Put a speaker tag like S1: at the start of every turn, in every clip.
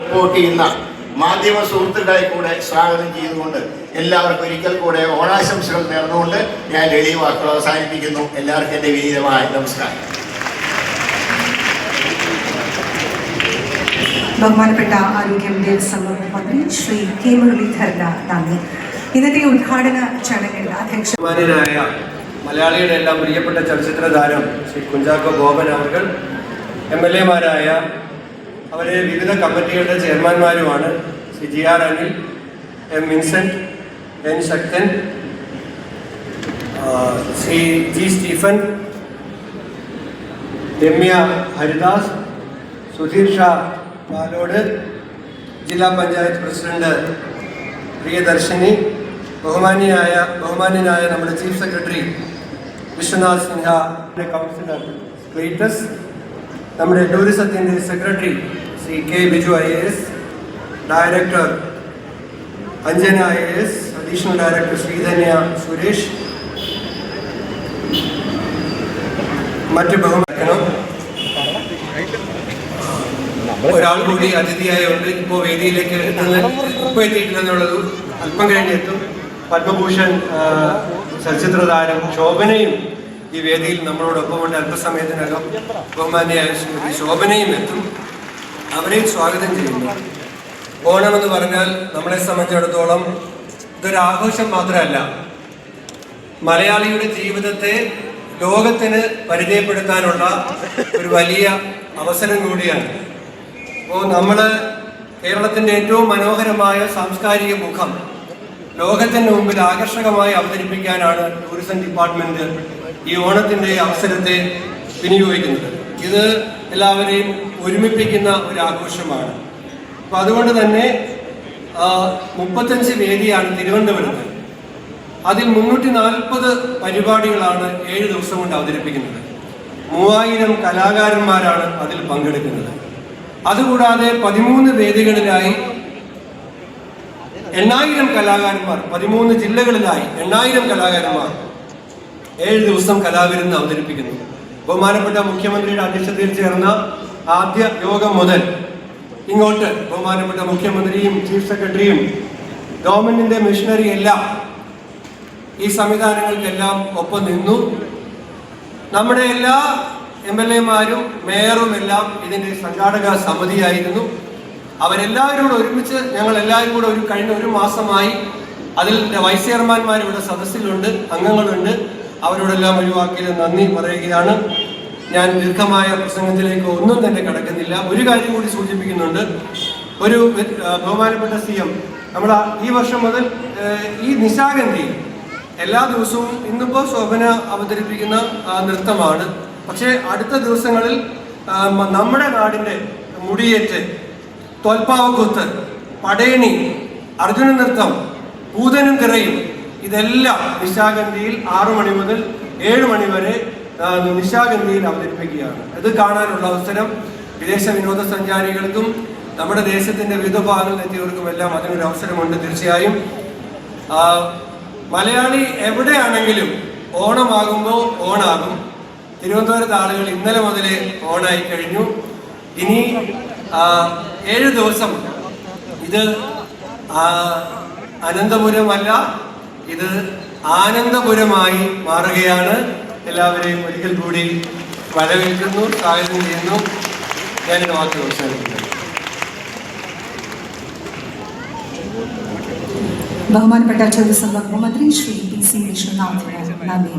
S1: Support ചെയ്യുന്ന മാധ്യമ സുഹൃത്തുക്കളെ കൂടെ സ്വാഗതം ചെയ്തുകൊണ്ട് എല്ലാവർക്കും ഒരിക്കൽ കൂടെ ഓണാശംസകൾ നേർന്നുകൊണ്ട് ഞാൻ എളിയ വാക്കുകൾ അവസാനിപ്പിക്കുന്നു. എല്ലാവർക്കും എൻ്റെ വിനീതമായ നമസ്കാരം.
S2: ബഹുമാനപ്പെട്ട ആരോഗ്യം ദേവസ്വം മന്ത്രി ശ്രീ കെ മുരളീധരന് നന്ദി. ഇന്നത്തെ ഉദ്ഘാടന ചടങ്ങിൽ
S3: അധ്യക്ഷനായ മലയാളിയുടെ എല്ലാം പ്രിയപ്പെട്ട ചലച്ചിത്ര താരം ശ്രീ കുഞ്ചാക്കോ ബോബൻ അവർ MLA-മാരായ അവരെ വിവിധ കമ്മിറ്റികളുടെ ചെയർമാൻമാരുമാണ് Shri GR Anil, M Vincent, N Sakthan, Shri G Stephen, Ramya Haridas, Sudheer Shah Palode, ജില്ലാ പഞ്ചായത്ത് പ്രസിഡന്റ് പ്രിയദർശിനി, ബഹുമാന്യനായ നമ്മുടെ chief secretary Vishwanath Sinha, councillor Cletus, നമ്മുടെ ടൂറിസത്തിൻ്റെ secretary Shri K Biju IAS, director Anjana IAS, additional director Sreedhanya Suresh, മറ്റ് ബഹുമാനം ഒരാൾ കൂടി അതിഥിയായി ഉണ്ട്. ഇപ്പോൾ വേദിയിലേക്ക് എത്തിയിട്ടില്ലെന്നുള്ളത് അല്പം കഴിഞ്ഞെത്തും. പത്മഭൂഷൺ ചലച്ചിത്ര താരം ശോഭനയും ഈ വേദിയിൽ നമ്മളോടൊപ്പമുണ്ട്. അല്പസമയത്തിനകം ബഹുമാന്യയായ ശ്രീമതി ശോഭനയും എത്തും. അവരെയും സ്വാഗതം ചെയ്യുന്നു. ഓണമെന്ന് പറഞ്ഞാൽ നമ്മളെ സംബന്ധിച്ചിടത്തോളം ഇതൊരാഘോഷം മാത്രമല്ല, മലയാളിയുടെ ജീവിതത്തെ ലോകത്തിന് പരിചയപ്പെടുത്താനുള്ള ഒരു വലിയ അവസരം കൂടിയാണ്. അപ്പോൾ നമ്മൾ കേരളത്തിൻ്റെ ഏറ്റവും മനോഹരമായ സാംസ്കാരിക മുഖം ലോകത്തിൻ്റെ മുമ്പിൽ ആകർഷകമായി അവതരിപ്പിക്കാനാണ് ടൂറിസം ഡിപ്പാർട്ട്മെൻറ്റ് ഈ ഓണത്തിൻ്റെ അവസരത്തെ വിനിയോഗിക്കുന്നത്. ഇത് എല്ലാവരെയും ഒരുമിപ്പിക്കുന്ന ഒരു ആഘോഷമാണ്. അപ്പോൾ അതുകൊണ്ട് തന്നെ 35 വേദിയാണ് തിരുവനന്തപുരത്ത്. അതിൽ 340 പരിപാടികളാണ് 7 ദിവസം കൊണ്ട് അവതരിപ്പിക്കുന്നത്. 3000 കലാകാരന്മാരാണ് അതിൽ പങ്കെടുക്കുന്നത്. അതുകൂടാതെ 13 വേദികളിലായി 8000 കലാകാരന്മാർ, 13 ജില്ലകളിലായി 8000 കലാകാരന്മാർ 7 ദിവസം കലാവിരുന്ന് അവതരിപ്പിക്കുന്നു. ബഹുമാനപ്പെട്ട മുഖ്യമന്ത്രിയുടെ അധ്യക്ഷതയിൽ ചേർന്ന ആദ്യ യോഗം മുതൽ ഇങ്ങോട്ട് ബഹുമാനപ്പെട്ട മുഖ്യമന്ത്രിയും ചീഫ് സെക്രട്ടറിയും ഗവൺമെന്റിന്റെ മിഷനറി എല്ലാം ഈ സംവിധാനങ്ങൾക്കെല്ലാം ഒപ്പം നിന്നു. നമ്മുടെ എല്ലാ MLA-മാരും മേയറും എല്ലാം ഇതിൻ്റെ സംഘാടക സമിതിയായിരുന്നു. അവരെല്ലാവരും കൂടെ ഒരുമിച്ച് ഞങ്ങൾ എല്ലാവരും കൂടെ കഴിഞ്ഞ ഒരു മാസമായി അതിൽ വൈസ് ചെയർമാൻമാർ ഇവിടെ സദസ്സിലുണ്ട്, അംഗങ്ങളുണ്ട്. അവരോടെല്ലാം ഒഴിവാക്കിയത് നന്ദി പറയുകയാണ്. ഞാൻ ദീർഘമായ പ്രസംഗത്തിലേക്ക് ഒന്നും തന്നെ കടക്കുന്നില്ല. ഒരു കാര്യം കൂടി സൂചിപ്പിക്കുന്നുണ്ട്. ഒരു ബഹുമാനപ്പെട്ട CM നമ്മൾ ഈ വർഷം മുതൽ ഈ നിശാഗന്ധി എല്ലാ ദിവസവും, ഇന്നിപ്പോൾ ശോഭന അവതരിപ്പിക്കുന്ന നൃത്തമാണ്, പക്ഷേ അടുത്ത ദിവസങ്ങളിൽ നമ്മുടെ നാടിൻ്റെ മുടിയേറ്റ്, തോൽപ്പാവക്കൂത്ത്, പടയണി, അർജുന നൃത്തം, പൂതനും തിറയും, ഇതെല്ലാം നിശാഗന്ധിയിൽ 6 മണി മുതൽ 7 മണി വരെ നിശാഗന്ധിയിൽ അവതരിപ്പിക്കുകയാണ്. ഇത് കാണാനുള്ള അവസരം വിദേശ വിനോദസഞ്ചാരികൾക്കും നമ്മുടെ ദേശത്തിൻ്റെ വിവിധ ഭാഗങ്ങളിൽ എത്തിയവർക്കുമെല്ലാം അതിനൊരു അവസരമുണ്ട്. തീർച്ചയായും മലയാളി എവിടെയാണെങ്കിലും ഓണമാകുമ്പോൾ ഓണാകും. തിരുവനന്തപുരത്തെ ആളുകൾ ഇന്നലെ മുതലേ ഓണായി കഴിഞ്ഞു. ഇനി 7 ദിവസം ഇത് അനന്തപുരമല്ല, ഇത് ആനന്ദപുരമായി മാറുകയാണ്. എല്ലാവരെയും ഒരിക്കൽ കൂടി വരവേൽക്കുന്നു, സ്വാഗതം ചെയ്യുന്നു. ഞാനിത് വാക്കുകൾ അവസാനിപ്പിക്കുന്നു.
S2: ബഹുമാനപ്പെട്ട ടൂറിസം വകുപ്പ് മന്ത്രി ശ്രീ PC വിശ്വനാഥന് നന്ദി.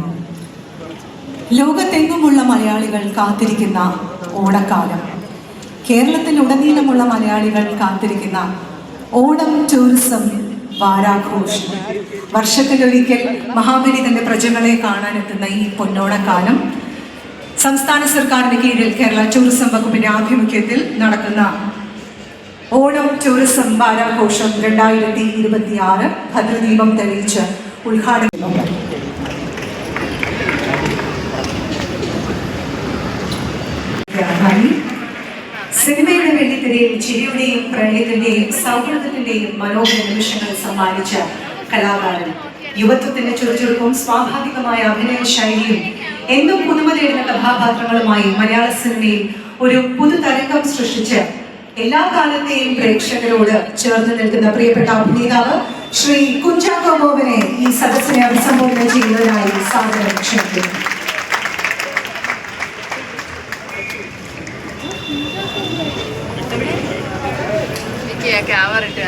S2: ലോകത്തെങ്ങുമുള്ള മലയാളികൾ കാത്തിരിക്കുന്ന ഓണക്കാലം, കേരളത്തിലുടനീളമുള്ള മലയാളികൾ കാത്തിരിക്കുന്ന ഓണം ടൂറിസം വാരാഘോഷം, വർഷത്തിലൊരിക്കൽ മഹാബലി തന്റെ പ്രജകളെ കാണാനെത്തുന്ന ഈ പൊന്നോണക്കാലം സംസ്ഥാന സർക്കാരിന് കീഴിൽ കേരള ടൂറിസം വകുപ്പിന്റെ ആഭിമുഖ്യത്തിൽ നടക്കുന്ന ഓണം ടൂറിസം വാരാഘോഷം 2026 ഭദ്രദീപം തെളിയിച്ച് ഉദ്ഘാടനം. സിനിമയുടെ വെള്ളിത്തിരയിൽ ചിരിയുടെയും പ്രണയത്തിന്റെയും സൗഹൃദത്തിന്റെയും മനോഹര നിമിഷങ്ങൾ സമ്മാനിച്ച കലാകാരൻ, യുവത്വത്തിന്റെ ചുറുചുറുക്കും സ്വാഭാവികമായ അഭിനയ ശൈലിയും എന്നും പുതുമ തേടുന്ന കഥാപാത്രങ്ങളുമായി മലയാള സിനിമയിൽ ഒരു പുതുതരംഗം സൃഷ്ടിച്ച് എല്ലാ കാലത്തെയും പ്രേക്ഷകരോട് ചേർന്ന് നിൽക്കുന്ന പ്രിയപ്പെട്ട അഭിനേതാവ് ശ്രീ കുഞ്ചാക്കോ ബോബനെ ഈ സദസ്സിനെ അഭിസംബോധന ചെയ്യുന്നതിനായി സാദരം ക്ഷണിക്കുന്നു.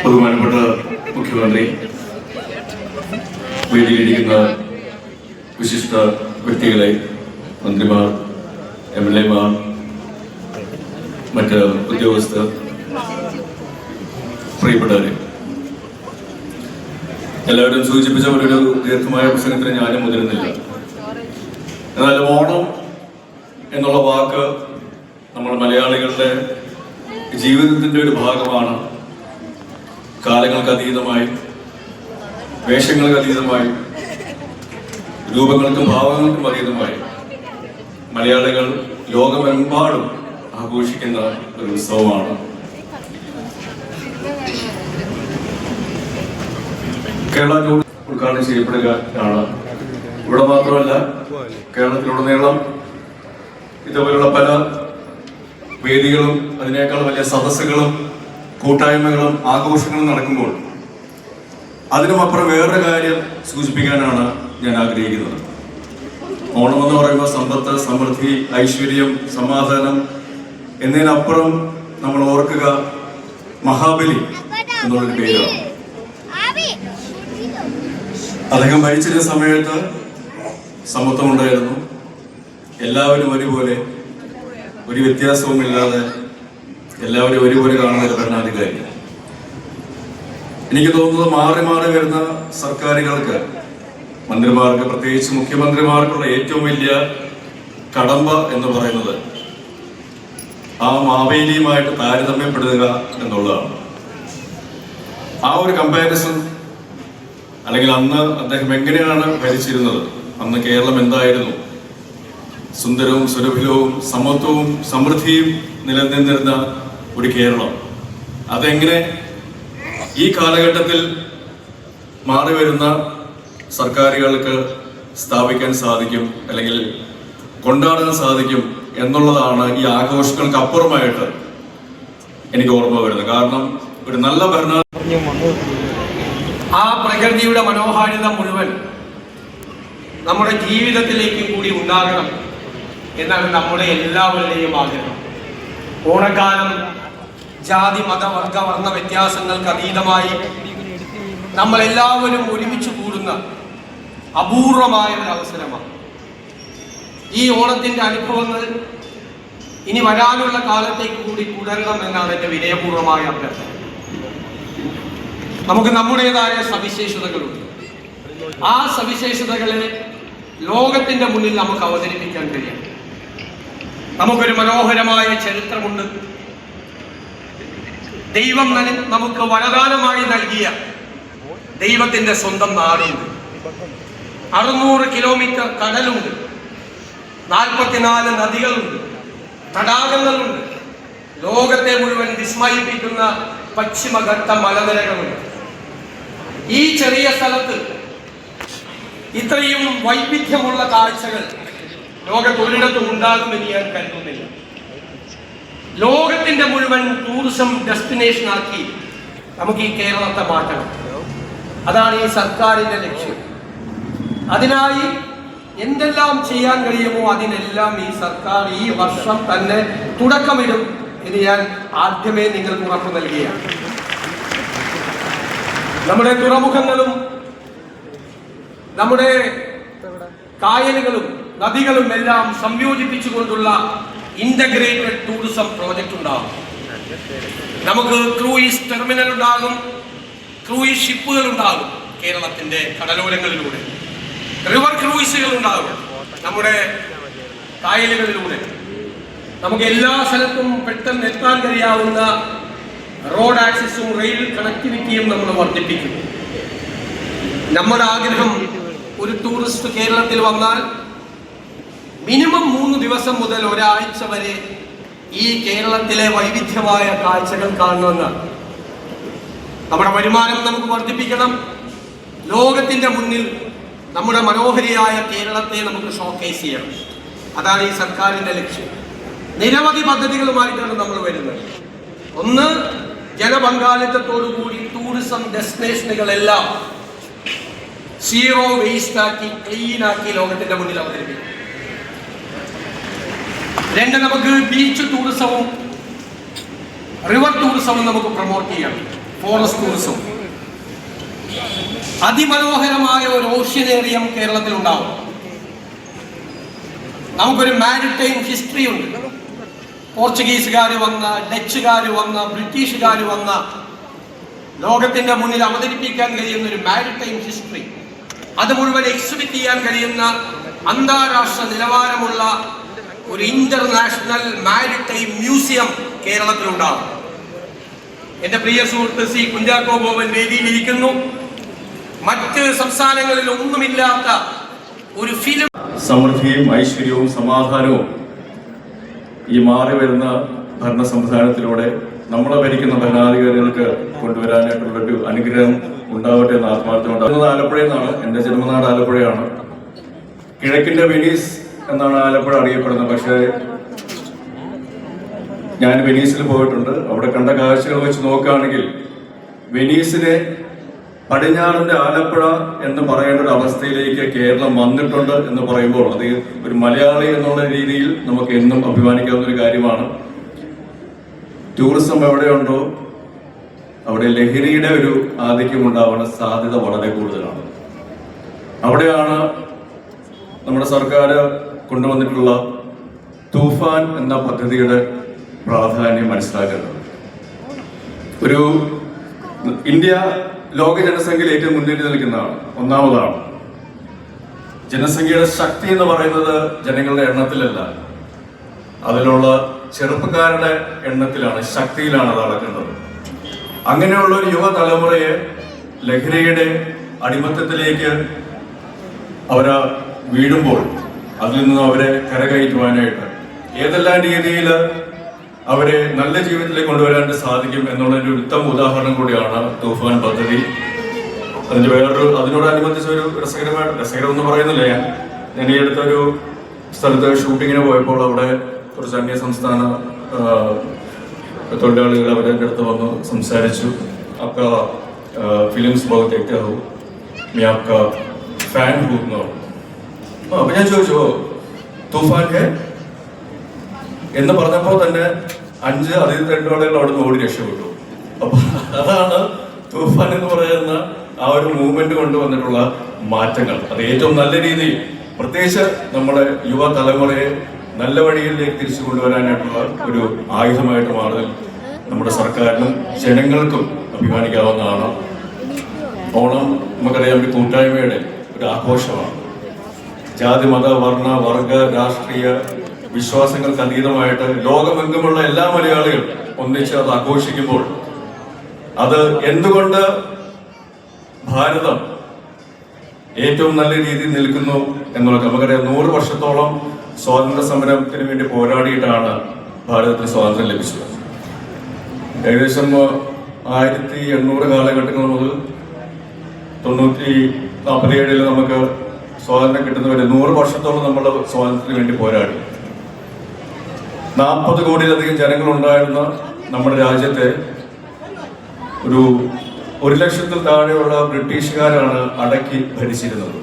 S4: ബഹുമാനപ്പെട്ട മുഖ്യമന്ത്രി, വേദിയിലിരിക്കുന്ന വിശിഷ്ട വ്യക്തികളെ, മന്ത്രിമാർ, MLA-മാർ, മറ്റ് ഉദ്യോഗസ്ഥർ, പ്രിയപ്പെട്ടവരെ, എല്ലാവരും സൂചിപ്പിച്ച ഒരു ദീർഘമായ പ്രസംഗത്തിന് ഞാനും മുതിരുന്നില്ല. എന്നാൽ ഓണം എന്നുള്ള വാക്ക് നമ്മൾ മലയാളികളുടെ ജീവിതത്തിൻ്റെ ഒരു ഭാഗമാണ്. കാലങ്ങൾക്ക് അതീതമായി, വേഷങ്ങൾക്ക് അതീതമായി, രൂപങ്ങൾക്കും ഭാവങ്ങൾക്കും അതീതമായി മലയാളികൾ ലോകമെമ്പാടും ആഘോഷിക്കുന്ന ഒരു ഉത്സവമാണ്. കേരള ടൂർ ഉദ്ഘാടനം ചെയ്യപ്പെടുകയാണ്. ഇവിടെ മാത്രമല്ല, കേരളത്തിലുടനീളം ഇതുപോലുള്ള പല വേദികളും അതിനേക്കാൾ വലിയ സദസ്സുകളും കൂട്ടായ്മകളും ആഘോഷങ്ങളും നടക്കുമ്പോൾ അതിനുമപ്പുറം വേറൊരു കാര്യം സൂചിപ്പിക്കാനാണ് ഞാൻ ആഗ്രഹിക്കുന്നത്. ഓണം എന്ന് പറയുമ്പോൾ സമ്പത്ത്, സമൃദ്ധി, ഐശ്വര്യം, സമാധാനം എന്നതിനപ്പുറം നമ്മൾ ഓർക്കുക മഹാബലി എന്നുള്ളൊരു പേരാണ്. അദ്ദേഹം ഭരിച്ചിരുന്ന സമയത്ത് സമത്വമുണ്ടായിരുന്നു. എല്ലാവരും ഒരുപോലെ, ഒരു വ്യത്യാസവുമില്ലാതെ എല്ലാവരും ഒരുപോലെ കാണുന്ന ഒരു ഭരണാധികാരി. എനിക്ക് തോന്നുന്നത് മാറി മാറി വരുന്ന സർക്കാരുകൾക്ക്, മന്ത്രിമാർക്ക്, പ്രത്യേകിച്ച് മുഖ്യമന്ത്രിമാർക്കുള്ള ഏറ്റവും വലിയ കടമ്പ എന്ന് പറയുന്നത് ആ മാവേലിയുമായിട്ട് താരതമ്യപ്പെടുക എന്നുള്ളതാണ്. ആ ഒരു കമ്പാരിസൺ, അല്ലെങ്കിൽ അന്ന് അദ്ദേഹം എങ്ങനെയാണ് ഭരിച്ചിരുന്നത്, അന്ന് കേരളം എന്തായിരുന്നു, സുന്ദരവും സുരഭിലവും സമത്വവും സമൃദ്ധിയും നിലനിന്നിരുന്ന ഒരു കേരളം, അതെങ്ങനെ ഈ കാലഘട്ടത്തിൽ മാറി വരുന്ന സർക്കാരുകൾക്ക് സ്ഥാപിക്കാൻ സാധിക്കും, അല്ലെങ്കിൽ കൊണ്ടാടാൻ സാധിക്കും എന്നുള്ളതാണ് ഈ ആഘോഷങ്ങൾക്ക് അപ്പുറമായിട്ട് എനിക്ക് ഓർമ്മ വരുന്നത്. കാരണം ഒരു നല്ല
S3: ആ പ്രകൃതിയുടെ മനോഹാരിത മുഴുവൻ നമ്മുടെ ജീവിതത്തിലേക്ക് കൂടി ഉണ്ടാകണം എന്നാണ് നമ്മുടെ എല്ലാവരുടെയും ആഗ്രഹം. ഓണക്കാലം ജാതി, മത, വർഗ, വർണ്ണ വ്യത്യാസങ്ങൾക്ക് അതീതമായി നമ്മളെല്ലാവരും ഒരുമിച്ച് കൂടുന്ന അപൂർവമായ ഒരു അവസരമാണ്. ഈ ഓണത്തിൻ്റെ അനുഭവങ്ങൾ ഇനി വരാനുള്ള കാലത്തേക്ക് കൂടി തുടരണം എന്നാണ് എൻ്റെ വിനയപൂർവമായ അഭ്യർത്ഥന. നമുക്ക് നമ്മുടേതായ സവിശേഷതകളുണ്ട്. ആ സവിശേഷതകളെ ലോകത്തിൻ്റെ മുന്നിൽ നമുക്ക് അവതരിപ്പിക്കാൻ കഴിയും. നമുക്കൊരു മനോഹരമായ ചരിത്രമുണ്ട്. ദൈവം നമുക്ക് വരദാനമായി നൽകിയ ദൈവത്തിൻ്റെ സ്വന്തം നാടുണ്ട്. 600 കിലോമീറ്റർ കടലുണ്ട്. 44 നദികളുണ്ട്, തടാകങ്ങളുണ്ട്. ലോകത്തെ മുഴുവൻ വിസ്മയിപ്പിക്കുന്ന പശ്ചിമഘട്ട മലനിരകളുണ്ട്. ഈ ചെറിയ സ്ഥലത്ത് ഇത്രയും വൈവിധ്യമുള്ള കാഴ്ചകൾ ലോകത്തൊരിടത്തും ഉണ്ടാകുമെന്ന് ഞാൻ കരുതുന്നില്ല. ലോകത്തിന്റെ മുഴുവൻ ടൂറിസം ഡെസ്റ്റിനേഷൻ ആക്കി നമുക്ക് ഈ കേരളത്തെ മാറ്റണം. അതാണ് ഈ സർക്കാരിന്റെ ലക്ഷ്യം. അതിനായി എന്തെല്ലാം ചെയ്യാൻ കഴിയുമോ അതിനെല്ലാം ഈ സർക്കാർ ഈ വർഷം തന്നെ തുടക്കമിടും എന്ന് ഞാൻ ആദ്യമേ നിങ്ങൾക്ക് ഉറപ്പ് നൽകുകയാണ്. നമ്മുടെ തുറമുഖങ്ങളും നമ്മുടെ കായലുകളും നദികളും എല്ലാം സംയോജിപ്പിച്ചുകൊണ്ടുള്ള ഇന്റഗ്രേറ്റഡ് ടൂറിസം പ്രോജക്റ്റ് ഉണ്ടാകും. നമുക്ക് ക്രൂയിസ് ടെർമിനൽ ഉണ്ടാകും, ക്രൂയിസ് ഷിപ്പുകൾ ഉണ്ടാകും കേരളത്തിന്റെ കടലോരങ്ങളിലൂടെ, റിവർ ക്രൂയിസുകൾ ഉണ്ടാകും നമ്മുടെ കായലുകളിലൂടെ. നമുക്ക് എല്ലാ സ്ഥലത്തും പെട്ടെന്ന് എത്താൻ കഴിയാവുന്ന റോഡ് ആക്സസും റെയിൽ കണക്ടിവിറ്റിയും നമ്മൾ വർദ്ധിപ്പിക്കും. നമ്മുടെ ആഗ്രഹം ഒരു ടൂറിസ്റ്റ് കേരളത്തിൽ വന്നാൽ മിനിമം 3 ദിവസം മുതൽ ഒരാഴ്ച വരെ ഈ കേരളത്തിലെ വൈവിധ്യമായ കാഴ്ചകൾ കാണണമെന്നാണ്. നമ്മുടെ വരുമാനം നമുക്ക് വർദ്ധിപ്പിക്കണം. ലോകത്തിന്റെ മുന്നിൽ നമ്മുടെ മനോഹരിയായ കേരളത്തെ നമുക്ക് ഷോക്കേസ് ചെയ്യണം. അതാണ് ഈ സർക്കാരിന്റെ ലക്ഷ്യം. നിരവധി പദ്ധതികളുമായിട്ടാണ് നമ്മൾ വരുന്നത്. ഒന്ന്, ജനപങ്കാളിത്തത്തോടുകൂടി ടൂറിസം ഡെസ്റ്റിനേഷനുകളെല്ലാം സീറോ വേസ്റ്റ് ആക്കി ക്ലീനാക്കി ലോകത്തിന്റെ മുന്നിൽ അവതരിപ്പിക്കും. രണ്ട്, നമുക്ക് ബീച്ച് ടൂറിസവും റിവർ ടൂറിസവും നമുക്ക് പ്രൊമോട്ട് ചെയ്യാം. ഫോറസ്റ്റ് ടൂറിസം, അതിമനോഹരമായ ഒരു ഓഷ്യനേറിയം കേരളത്തിൽ ഉണ്ടാവും. നമുക്കൊരു മാരിടൈം ഹിസ്റ്ററി ഉണ്ട്. പോർച്ചുഗീസുകാർ വന്ന, ഡച്ചുകാർ വന്ന, ബ്രിട്ടീഷുകാർ വന്ന ലോകത്തിന്റെ മുന്നിൽ അവതരിപ്പിക്കാൻ കഴിയുന്ന ഒരു മാരിടൈം ഹിസ്റ്ററി, അത് മുഴുവൻ എക്സിബിറ്റ് ചെയ്യാൻ കഴിയുന്ന അന്താരാഷ്ട്ര നിലവാരമുള്ള ഒരു ഇന്റർനാഷണൽ മാരിടൈം മ്യൂസിയം കേരളത്തിലുണ്ടാകും. എന്റെ പ്രിയ സുഹൃത്ത് സി കുഞ്ചാക്കോ ബോബൻ വേദിയിലിരിക്കുന്നു. മറ്റ് സംസ്ഥാനങ്ങളിൽ ഒന്നുമില്ലാത്ത ഒരു ഫിലിം.
S4: സമൃദ്ധിയും ഐശ്വര്യവും സമാധാനവും ഈ മാറി വരുന്ന ഭരണ സംവിധാനത്തിലൂടെ നമ്മളെ ഭരിക്കുന്ന ഭരണാധികാരികൾക്ക് കൊണ്ടുവരാനായിട്ടുള്ളൊരു അനുഗ്രഹം ഉണ്ടാവട്ടെ എന്ന് ആത്മാർത്ഥമുണ്ടാകുന്നത്. ആലപ്പുഴയിൽ നിന്നാണ്. എൻ്റെ ജന്മനാട് ആലപ്പുഴയാണ്. കിഴക്കിന്റെ വെനീസ് എന്നാണ് ആലപ്പുഴ അറിയപ്പെടുന്നത്. പക്ഷേ ഞാൻ വെനീസിൽ പോയിട്ടുണ്ട്. അവിടെ കണ്ട കാഴ്ചകൾ വെച്ച് നോക്കുകയാണെങ്കിൽ വെനീസിനെ പടിഞ്ഞാറിന്റെ ആലപ്പുഴ എന്ന് പറയേണ്ട ഒരു അവസ്ഥയിലേക്ക് കേരളം വന്നിട്ടുണ്ട് എന്ന് പറയുമ്പോൾ അത് ഒരു മലയാളി എന്നുള്ള രീതിയിൽ നമുക്ക് എന്നും അഭിമാനിക്കാവുന്ന ഒരു കാര്യമാണ്. ടൂറിസം എവിടെയുണ്ടോ അവിടെ ലഹരിയുടെ ഒരു ആധിക്യം ഉണ്ടാവാനുള്ള സാധ്യത വളരെ കൂടുതലാണ്. അവിടെയാണ് നമ്മുടെ സർക്കാർ കൊണ്ടുവന്നിട്ടുള്ള തൂഫാൻ എന്ന പദ്ധതിയുടെ പ്രാധാന്യം മനസ്സിലാക്കേണ്ടത്. ഒരു ഇന്ത്യ ലോക ജനസംഖ്യയിൽ ഏറ്റവും മുന്നിട്ട് നിൽക്കുന്നതാണ്, ഒന്നാമതാണ്. ജനസംഖ്യയുടെ ശക്തി എന്ന് പറയുന്നത് ജനങ്ങളുടെ എണ്ണത്തിലല്ല, അതിലുള്ള ചെറുപ്പക്കാരുടെ എണ്ണത്തിലാണ്, ശക്തിയിലാണ് അത് അളക്കുന്നത്. അങ്ങനെയുള്ള ഒരു യുവതലമുറയെ ലഹരിയുടെ അടിമത്തത്തിലേക്ക് അവരെ വീഴുമ്പോൾ അതിൽ നിന്ന് അവരെ കരകയറ്റുവാനായിട്ട് ഏതെല്ലാം രീതിയിൽ അവരെ നല്ല ജീവിതത്തിലേക്ക് കൊണ്ടുവരാനായിട്ട് സാധിക്കും എന്നുള്ളൊരു ഉത്തമ ഉദാഹരണം കൂടിയാണ് തൂഫാൻ പദ്ധതി. അതിനോടനുബന്ധിച്ച ഒരു രസകരം എന്ന് പറയുന്നില്ല. ഞാൻ ഈ അടുത്തൊരു സ്ഥലത്ത് ഷൂട്ടിങ്ങിന് പോയപ്പോൾ അവിടെ കുറച്ച് അന്യ സംസ്ഥാന തൊഴിലാളികൾ അവരുടെ അടുത്ത് വന്ന് സംസാരിച്ചു. आपका फिल्म्स बहुत देखते हो, मैं आपका फैन हूँ എന്ന് പറഞ്ഞു. അപ്പൊ ഞാൻ ചോദിച്ചു തൂഫാൻ ഹേ എന്ന് പറഞ്ഞപ്പോൾ തന്നെ 5 അതിഥി തൊഴിലാളികൾ അവിടെ നിന്ന് ഓടി രക്ഷപ്പെട്ടു. അപ്പൊ അതാണ് തൂഫാൻ എന്ന് പറയുന്ന ആ ഒരു മൂവ്മെന്റ് കൊണ്ടുവന്നിട്ടുള്ള മാറ്റങ്ങൾ. അത് ഏറ്റവും നല്ല രീതിയിൽ പ്രത്യേകിച്ച് നമ്മുടെ യുവതലമുറയെ നല്ല വഴിയിലേക്ക് തിരിച്ചു കൊണ്ടുവരാനായിട്ടുള്ള ഒരു ആയുധമായിട്ട് മാറുന്നതിൽ നമ്മുടെ സർക്കാരിനും ജനങ്ങൾക്കും അഭിമാനിക്കാവുന്നതാണ്. ഓണം നമുക്കറിയാം ഒരു കൂട്ടായ്മയുടെ ഒരു ആഘോഷമാണ്. ജാതി, മത, വർണ്ണ, വർഗ, രാഷ്ട്രീയ വിശ്വാസങ്ങൾക്ക് അതീതമായിട്ട് ലോകമെങ്ങുമുള്ള എല്ലാ മലയാളികളും ഒന്നിച്ച് അത് ആഘോഷിക്കുമ്പോൾ അത് എന്തുകൊണ്ട് ഭാരതം ഏറ്റവും നല്ല രീതിയിൽ നിൽക്കുന്നു എന്നുള്ളത് നമുക്കറിയാം. 100 വർഷത്തോളം സ്വാതന്ത്ര്യ സമരത്തിന് വേണ്ടി പോരാടിയിട്ടാണ് ഭാരതത്തിന് സ്വാതന്ത്ര്യം ലഭിച്ചത്. ഏകദേശം 1800 കാലഘട്ടങ്ങൾ മുതൽ 1947 നമുക്ക് സ്വാതന്ത്ര്യം കിട്ടുന്നവരെ 100 വർഷത്തോളം നമ്മൾ സ്വാതന്ത്ര്യത്തിന് വേണ്ടി പോരാടി. 40 കോടിയിലധികം ജനങ്ങളുണ്ടായിരുന്ന നമ്മുടെ രാജ്യത്തെ ഒരു 1 ലക്ഷത്തിൽ താഴെയുള്ള ബ്രിട്ടീഷുകാരാണ് അടക്കി ഭരിച്ചിരുന്നത്.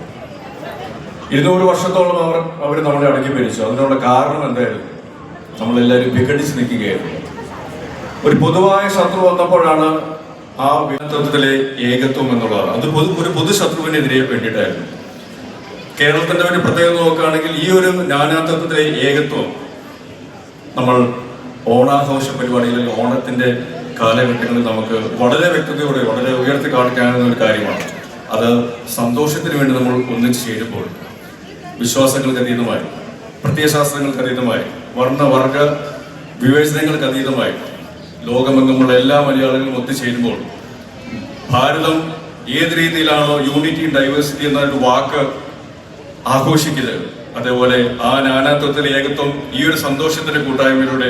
S4: 200 വർഷത്തോളം അവർ നമ്മളെ അടക്കി ഭരിച്ചു. അതിനുള്ള കാരണം എന്തായിരുന്നു? നമ്മളെല്ലാവരും വിഘടിച്ച് നിൽക്കുകയായിരുന്നു. ഒരു പൊതുവായ ശത്രു വന്നപ്പോഴാണ് ആ വിധത്വത്തിലെ ഏകത്വം എന്നുള്ളത്. അത് ഒരു പൊതുശത്രുവിനെതിരെ വേണ്ടിയിട്ടായിരുന്നു. കേരളത്തിന്റെ ഒരു പ്രത്യേകത നോക്കുകയാണെങ്കിൽ ഈ ഒരു നാനാത്വത്തിലെ ഏകത്വം നമ്മൾ ഓണാഘോഷ പരിപാടികളിൽ ഓണത്തിന്റെ കാലഘട്ടങ്ങളിൽ നമുക്ക് വളരെ വ്യക്തതയോടെ വളരെ ഉയർത്തി കാണിക്കാവുന്ന ഒരു കാര്യമാണ്. അത് സന്തോഷത്തിന് വേണ്ടി നമ്മൾ ഒന്നിച്ചു ചേരുമ്പോൾ വിശ്വാസങ്ങൾക്ക് അതീതമായി, പ്രത്യയശാസ്ത്രങ്ങൾക്ക് അതീതമായി, വർണ്ണ വർഗ വിവേചനങ്ങൾക്ക് അതീതമായി ലോകമെങ്ങുമുള്ള എല്ലാ മലയാളികളും ഒത്തുചേരുമ്പോൾ ഭാരതം ഏത് രീതിയിലാണോ യൂണിറ്റി ആൻഡ് ഡൈവേഴ്സിറ്റി എന്നൊരു വാക്ക് ആഘോഷിക്കുന്നത്, അതേപോലെ ആ നാനാത്വത്തിലെ ഏകത്വം ഈ ഒരു സന്തോഷത്തിന്റെ കൂട്ടായ്മയിലൂടെ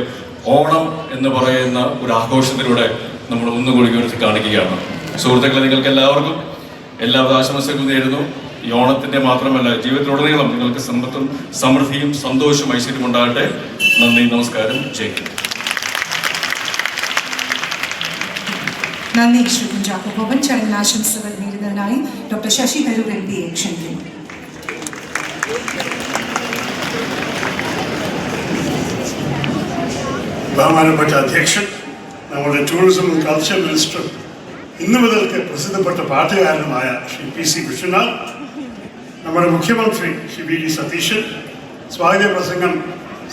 S4: ഓണം എന്ന് പറയുന്ന ഒരു ആഘോഷത്തിലൂടെ നമ്മൾ ഒന്നുകൂടി ഉയർത്തി കാണിക്കുകയാണ്. സുഹൃത്തുക്കളെ, നിങ്ങൾക്ക് എല്ലാവർക്കും എല്ലാവിധ ആശംസകളും നേരുന്നു. ഈ ഓണത്തിന്റെ മാത്രമല്ല, ജീവിതത്തിലുടനീളം നിങ്ങൾക്ക് സമ്പത്തും സമൃദ്ധിയും സന്തോഷവും ഐശ്വര്യം ഉണ്ടാകട്ടെ. നന്ദി, നമസ്കാരം, ജയ് ഹിന്ദ്.
S2: നന്ദി ശ്രീ കുഞ്ചാക്കോ ബോബൻ. ചടങ്ങിൽ ആശംസകൾ നേരുന്നതിനായി ഡോക്ടർ ശശി തരൂർ MP ക്ഷണിക്കുന്നു.
S5: ബഹുമാനപ്പെട്ട അധ്യക്ഷൻ, നമ്മുടെ ടൂറിസം ആൻഡ് കൾച്ചർ മിനിസ്റ്റർ, ഇന്നു മുതൽക്ക് പ്രസിദ്ധപ്പെട്ട പാട്ടുകാരനുമായ ശ്രീ PC വിശ്വനാഥ്, നമ്മുടെ മുഖ്യമന്ത്രി ശ്രീ VD സതീശൻ, സ്വാഗത പ്രസംഗം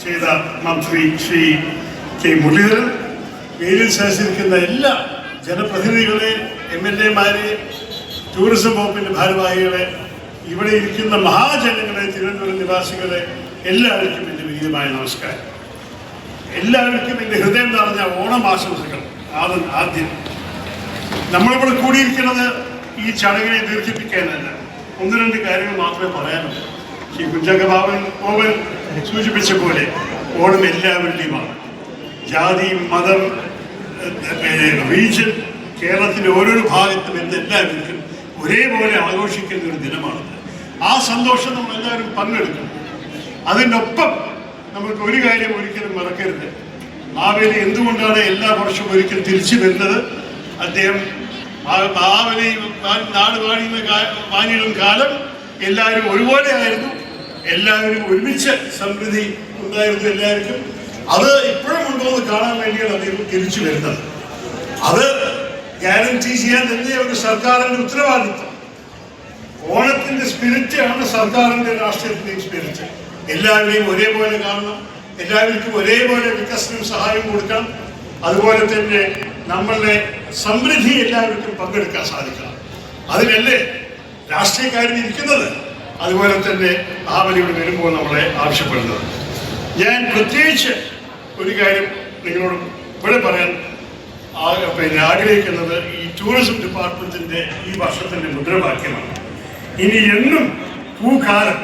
S5: ചെയ്ത മന്ത്രി ശ്രീ K മുരളീധരൻ, വേദിയിൽ സഹകരിക്കുന്ന എല്ലാ ജനപ്രതിനിധികളെ, MLA-മാരെ, ടൂറിസം വകുപ്പിൻ്റെ ഭാരവാഹികളെ, ഇവിടെ ഇരിക്കുന്ന മഹാജനങ്ങളെ, തിരുവനന്തപുരം നിവാസികളെ, എല്ലാവർക്കും എൻ്റെ വിനീതമായ നമസ്കാരം. എല്ലാവർക്കും എൻ്റെ ഹൃദയം നിറഞ്ഞ ഓണം ആശംസകൾ. ആദ്യം നമ്മളിവിടെ കൂടിയിരിക്കുന്നത് ഈ ചടങ്ങിനെ ദീർഘിപ്പിക്കാനല്ല, ഒന്ന് രണ്ട് കാര്യങ്ങൾ മാത്രമേ പറയാനുള്ളൂ. ശ്രീ കുഞ്ചാക്കോ ബോബൻ സൂചിപ്പിച്ച പോലെ ഓണം എല്ലാവരുടെയുമാണ്. ജാതി, മതം, റീജിയൻ, കേരളത്തിൻ്റെ ഓരോരോ ഭാഗത്തും എല്ലാവർക്കും ഒരേപോലെ ആഘോഷിക്കുന്ന ഒരു ദിനമാണ്. ആ സന്തോഷം നമ്മളെല്ലാവരും പങ്കെടുക്കും. അതിനൊപ്പം നമുക്ക് ഒരു കാര്യം ഒരിക്കലും മറക്കരുത്. മാവേലി എന്തുകൊണ്ടാണ് എല്ലാ വർഷവും ഒരിക്കൽ തിരിച്ചു വരുന്നത്? അദ്ദേഹം മാവേലി നാട് വാണിടും കാലം എല്ലാവരും ഒരുപോലെ ആയിരുന്നു, എല്ലാവരും ഒരുമിച്ച് സമൃദ്ധി ഉണ്ടായിരുന്നു എല്ലാവർക്കും. അത് ഇപ്പോഴും ഉണ്ടോ എന്ന് കാണാൻ വേണ്ടിയാണ് അദ്ദേഹം തിരിച്ചു വരുന്നത്. അത് ഗ്യാരണ്ടി ചെയ്യാൻ തന്നെ ഒരു സർക്കാരിൻ്റെ ഉത്തരവാദിത്വം. ഓണത്തിൻ്റെ സ്പിരിറ്റാണ് സർക്കാരിൻ്റെ രാഷ്ട്രീയത്തിൻ്റെയും സ്പിരിറ്റ്. എല്ലാവരെയും ഒരേപോലെ കാണണം, എല്ലാവർക്കും ഒരേപോലെ വികസനവും സഹായവും കൊടുക്കണം. അതുപോലെ തന്നെ നമ്മളുടെ സമൃദ്ധി എല്ലാവർക്കും പങ്കെടുക്കാൻ സാധിക്കണം. അതിനല്ലേ രാഷ്ട്രീയക്കാരിൽ ഇരിക്കുന്നത്. അതുപോലെ തന്നെ മഹാബലിയോട് വരുമ്പോൾ നമ്മളെ ആവശ്യപ്പെടുന്നത്. ഞാൻ പ്രത്യേകിച്ച് ഒരു കാര്യം നിങ്ങളോട് ഇവിടെ പറയാൻ ആഗ്രഹിക്കുന്നത്, ഈ ടൂറിസം ഡിപ്പാർട്ട്മെൻറ്റിൻ്റെ ഈ വർഷത്തിൻ്റെ മുദ്രാവാക്യമാണ് ഇനി എന്നും പൂക്കാലം.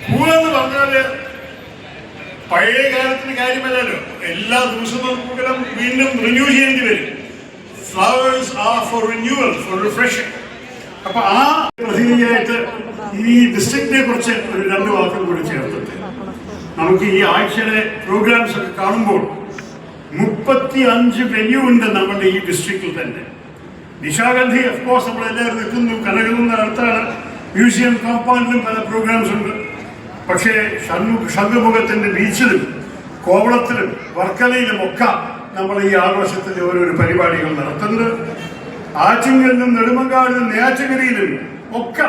S5: പൂവെന്ന് പറഞ്ഞാൽ പഴയ കാലത്തിന് കാര്യമല്ലല്ലോ, എല്ലാ ദിവസവും പൂക്കളം വീണ്ടും റിന്യൂ ചെയ്യേണ്ടി വരും. Flowers are for renewal, for refreshing. അപ്പൊ ആ പ്രതിനിധിയായിട്ട് ഈ ഡിസ്ട്രിക്റ്റിനെ കുറിച്ച് ഒരു രണ്ട് വാക്കുകൾ കൂടി ചേർത്തിട്ട് നമുക്ക് ഈ ആഴ്ചയിലെ പ്രോഗ്രാംസ് ഒക്കെ കാണുമ്പോൾ 35 വെന്യൂ ഉണ്ട് നമ്മുടെ ഈ ഡിസ്ട്രിക്റ്റിൽ തന്നെ. നിശാഗന്ധി അഫ്കോഴ്സ് നമ്മളെല്ലാവരും നിൽക്കുന്നു, കനകുന്ന അടുത്താണ്. മ്യൂസിയം കോമ്പൗണ്ടിലും പല പ്രോഗ്രാംസ് ഉണ്ട്. പക്ഷേ ശംഖുമുഖത്തിൻ്റെ ബീച്ചിലും കോവളത്തിലും വർക്കലയിലും ഒക്കെ നമ്മൾ ഈ ആഘോഷത്തിൻ്റെ ഓരോരോ പരിപാടികൾ നടത്തുന്നത്. ആറ്റിങ്ങലിലും നെടുമങ്ങാടിലും നെയ്യാറ്റിൻകരയിലും ഒക്കെ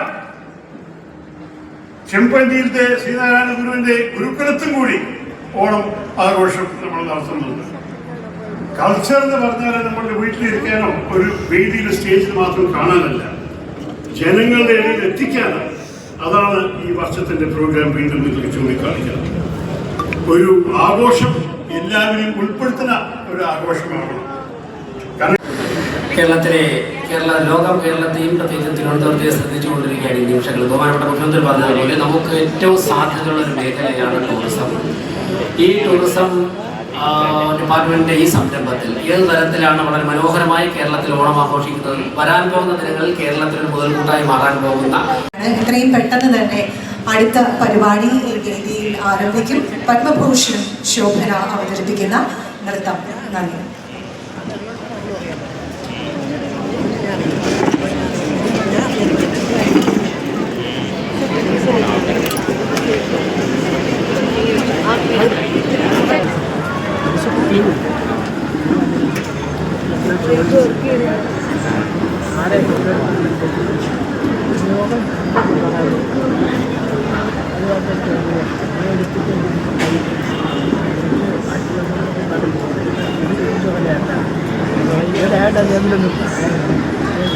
S5: ചെമ്പഞ്ചിയിലത്തെ ശ്രീനാരായണ ഗുരുവിൻ്റെ ഗുരുക്കുലത്തും കൂടി ഓണം ആഘോഷം നമ്മൾ നടത്തുന്നുണ്ട്. കൾച്ചർ എന്ന് പറഞ്ഞാൽ നമ്മളുടെ വീട്ടിലിരിക്കാനോ ഒരു വേദിയിൽ സ്റ്റേജിൽ മാത്രം കാണാനല്ല, ജനങ്ങളുടെ ഇടയിൽ എത്തിക്കാനാണ്. അതാണ് ഈ വർഷത്തിൻ്റെ പ്രോഗ്രാം വീണ്ടും നിങ്ങൾക്ക് ചൂണ്ടിക്കാണിക്കുന്നത്. ഒരു ആഘോഷം എല്ലാവരെയും ഉൾപ്പെടുത്തുന്ന ഒരു ആഘോഷമാണ്.
S6: ലോകം കേരളത്തെയും പ്രത്യേകിച്ച് തിരുവനന്തപുരത്തെ ശ്രദ്ധിച്ചുകൊണ്ടിരിക്കുകയാണ് ഈ നിമിഷങ്ങൾ. ബഹുമാനപ്പെട്ട മുഖ്യമന്ത്രി പറഞ്ഞതുപോലെ നമുക്ക് ഏറ്റവും സാധ്യതയുള്ള ഒരു മേഖലയാണ് ടൂറിസം. ഈ ടൂറിസം ഡിപ്പാർട്ട്മെന്റിന്റെ ഈ സംരംഭത്തിൽ ഏത് തരത്തിലാണ് വളരെ മനോഹരമായി കേരളത്തിൽ ഓണം ആഘോഷിക്കുന്നത്? വരാൻ പോകുന്ന ദിനങ്ങളിൽ കേരളത്തിൽ ഒരു മുതൽക്കൂട്ടായി മാറാൻ പോകുന്ന
S2: എത്രയും പെട്ടെന്ന് തന്നെ അടുത്ത പരിപാടി ഈ വേദിയിൽ ആരംഭിക്കും. പത്മഭൂഷൺ ശോഭന അവതരിപ്പിക്കുന്ന നൃത്തം. നന്ദി.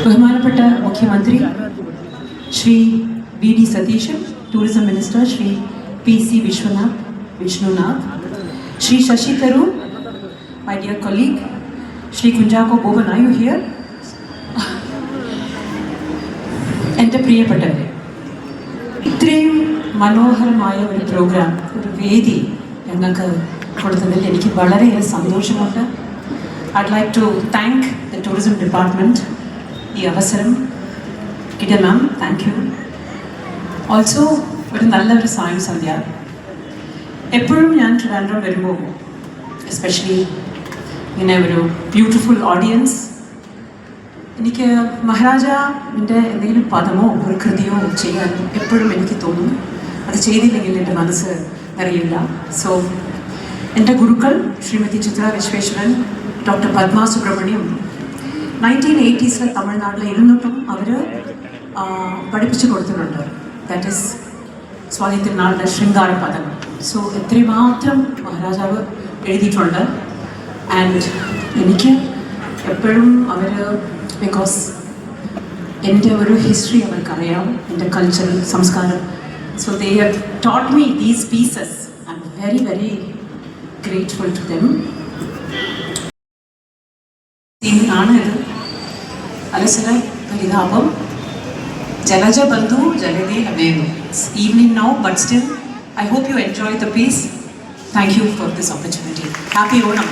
S7: ബഹുമാനപ്പെട്ട മുഖ്യമന്ത്രി Shri VD Satheesan, tourism minister Shri PC Vishnunath, Shri Shashi Tharoor, my dear colleague, Shri Kunchacko Boban, are you here? എൻ്റെ പ്രിയപ്പെട്ടവരെ, ഇത്രയും മനോഹരമായ ഒരു പ്രോഗ്രാം, ഒരു വേദി ഞങ്ങൾക്ക് കൊടുത്തതിൽ എനിക്ക് വളരെയേറെ സന്തോഷമുണ്ട്. I'd like to thank the tourism department. ഈ അവസരം കിട്ടിയ മാം, താങ്ക് യു. ഓൾസോ ഒരു നല്ലൊരു സായം സന്ധ്യ. എപ്പോഴും ഞാൻ ട്രിവാൻഡ്രം വരുമ്പോൾ, എസ്പെഷ്യലി ഇങ്ങനെ ഒരു ബ്യൂട്ടിഫുൾ ഓഡിയൻസ്, എനിക്ക് മഹാരാജാവിൻ്റെ എന്തെങ്കിലും പദമോ ഒരു കൃതിയോ ചെയ്യാൻ എപ്പോഴും എനിക്ക് തോന്നും. അത് ചെയ്തില്ലെങ്കിൽ എൻ്റെ മനസ്സ് അറിയില്ല. സോ എൻ്റെ ഗുരുക്കൾ ശ്രീമതി ചിത്ര വിശ്വേശ്വരൻ, ഡോക്ടർ പത്മ സുബ്രഹ്മണ്യം 1980s തമിഴ്നാട്ടിൽ ഇരുന്നിട്ടും അവർ പഠിപ്പിച്ചു കൊടുത്തിട്ടുണ്ട്. ദാറ്റ് ഈസ് സ്വാതി തിരുനാളിൻ്റെ ശൃംഗാര പദം. സോ എത്രമാത്രം മഹാരാജാവ് എഴുതിയിട്ടുണ്ട്. ആൻഡ് എനിക്ക് എപ്പോഴും അവർ, ബിക്കോസ് എൻ്റെ ഒരു ഹിസ്റ്ററി അവർക്കറിയാം, എൻ്റെ കൾച്ചർ, സംസ്കാരം. So they have taught me these pieces. I am very very grateful to them. ആണ് ഇത് അലസര പരിതാപം ജലജ ബന്ധു ജലതി അമേന്നു. It's evening now, but still I hope you enjoy the piece. Thank you for this opportunity. Happy Onam.